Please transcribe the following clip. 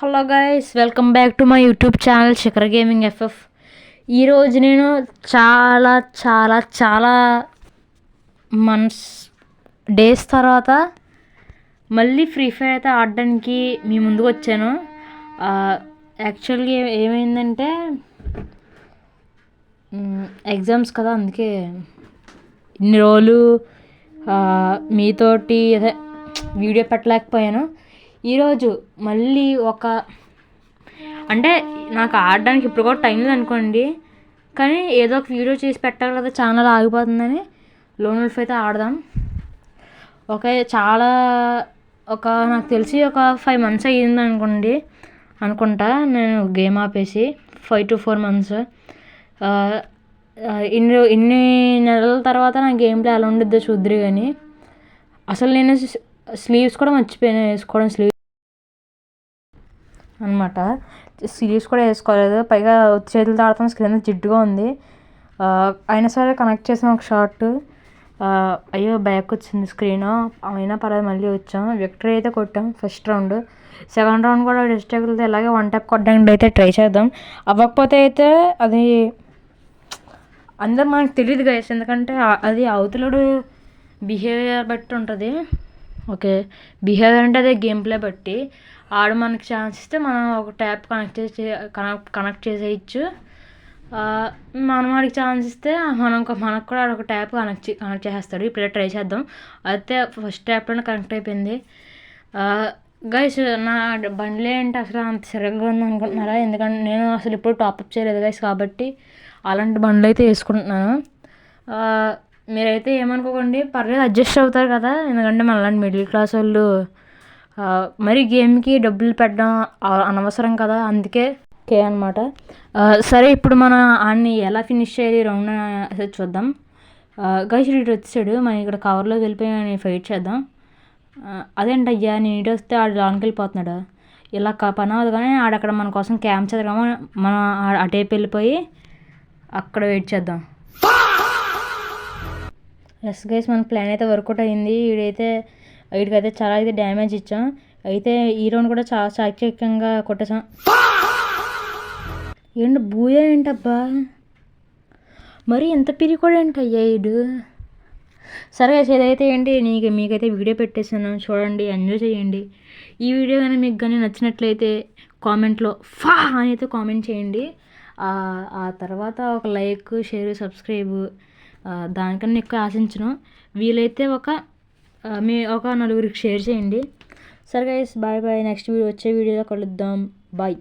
Hello guys, welcome back to my YouTube channel Shikhar gaming FF. ఈరోజు నేను చాలా చాలా చాలా మంత్స్ డేస్ తర్వాత మళ్ళీ ఫ్రీ ఫైర్ అయితే ఆడడానికి మీ ముందుకు వచ్చాను. యాక్చువల్గా ఏమైందంటే ఎగ్జామ్స్ కదా, అందుకే ఇన్ని రోజులు మీతోటి అదే వీడియో పెట్టలేకపోయాను. ఈరోజు మళ్ళీ అంటే నాకు ఆడడానికి ఇప్పుడు కూడా టైం లేదు అనుకోండి, కానీ ఏదో ఒక వీడియో చేసి పెట్టాలి కదా, ఛానల్ ఆగిపోతుందని లోన్ ఉల్ఫ్ అయితే ఆడదాం. నాకు తెలిసి ఒక 5 months అయ్యింది అనుకుంటా నేను గేమ్ ఆపేసి. 5 to 4 months. ఇన్ని నెలల తర్వాత నా గేమ్ ప్లే ఎలా ఉండిద్దో చూద్దరు. కానీ అసలు నేను స్లీవ్స్ కూడా మర్చిపోయాను వేసుకోవడం. అనమాట స్లీవ్స్ కూడా వేసుకోలేదు, పైగా చేతులతో ఆడతాం. స్క్రీన్ జిడ్డుగా ఉంది. అయినా సరే కనెక్ట్ చేసాం ఒక షార్ట్. అయ్యో బ్యాక్ వచ్చింది స్క్రీన్, అయినా పర్వాలేదు మళ్ళీ వచ్చాం. విక్టరీ అయితే కొట్టాం ఫస్ట్ రౌండ్. సెకండ్ రౌండ్ కూడా డిస్ట్రాక్ట్లతో ఇలాగే 1 tap కొట్టడానికి అయితే ట్రై చేద్దాం. అవ్వకపోతే అయితే అది అందరు మనకు తెలియదు గైస్, ఎందుకంటే అది అవతలుడు బిహేవియర్ బట్టి ఉంటుంది. ఓకే, బిహేవియర్ అంటే అదే గేమ్ ప్లే బట్టి. ఆడు మనకి ఛాన్స్ ఇస్తే మనం ఒక ట్యాప్ కనెక్ట్ చేసేయచ్చు. మనం వాడికి ఛాన్స్ ఇస్తే మనకు కూడా ఒక ట్యాప్ కనెక్ట్ చేసేస్తాడు. ఇప్పుడు ట్రై చేద్దాం. అయితే ఫస్ట్ ట్యాప్లోనే కనెక్ట్ అయిపోయింది. గైస్, నా బండ్లే ఏంటి అసలు అంత సరిగ్గా ఉంది అనుకుంటున్నారా? ఎందుకంటే నేను అసలు ఇప్పుడు టాప్అప్ చేయలేదు గైస్, కాబట్టి అలాంటి బండ్లు అయితే వేసుకుంటున్నాను. మీరైతే ఏమనుకోకండి, పర్లేదు అడ్జస్ట్ అవుతారు కదా, ఎందుకంటే మనలాంటి మిడిల్ క్లాస్ వాళ్ళు మరి గేమ్కి డబ్బులు పెట్టడం అనవసరం కదా, అందుకే అనమాట. సరే, ఇప్పుడు మనం ఆడిని ఎలా ఫినిష్ చేయాలి రౌండ్ చూద్దాం. గైస్, ఇటు వచ్చాడు, మనం ఇక్కడ కవర్లోకి వెళ్ళిపోయి ఫైట్ చేద్దాం. అదేంటి అయ్యా, నేను ఇటు వస్తే ఆడు లాంగ్కి వెళ్ళిపోతున్నాడు. ఇలా పని అవ్వదు, కానీ ఆడక్కడ మన కోసం క్యాంప్ చేద్దామా, మనం అటేపు వెళ్ళిపోయి అక్కడ వెయిట్ చేద్దాం. ఎస్ గైస్, మన ప్లాన్ అయితే వర్కౌట్ అయింది. వీడికైతే చాలా అయితే డ్యామేజ్ ఇచ్చాం. అయితే ఈ రౌండ్ కూడా చాలా చాకచక్యంగా కొట్టేసాం. ఏంటి బూయా ఏంటబ్బా, మరి ఎంత పిరికోడు ఏంటి అయ్యా వీడు. సరే ఏదైతే ఏంటి మీకైతే వీడియో పెట్టేసాను, చూడండి, ఎంజాయ్ చేయండి. ఈ వీడియో కానీ మీకు కానీ నచ్చినట్లయితే కామెంట్లో ఫా అని అయితే కామెంట్ చేయండి. ఆ తర్వాత ఒక లైక్, షేర్, సబ్స్క్రైబ్ దానికన్నా ఎక్కువ ఆశించను. వీలైతే ఒక 4 షేర్ చేయండి. సరే గైస్, బాయ్ బాయ్. నెక్స్ట్ వచ్చే వీడియోలో కలుద్దాం. బాయ్.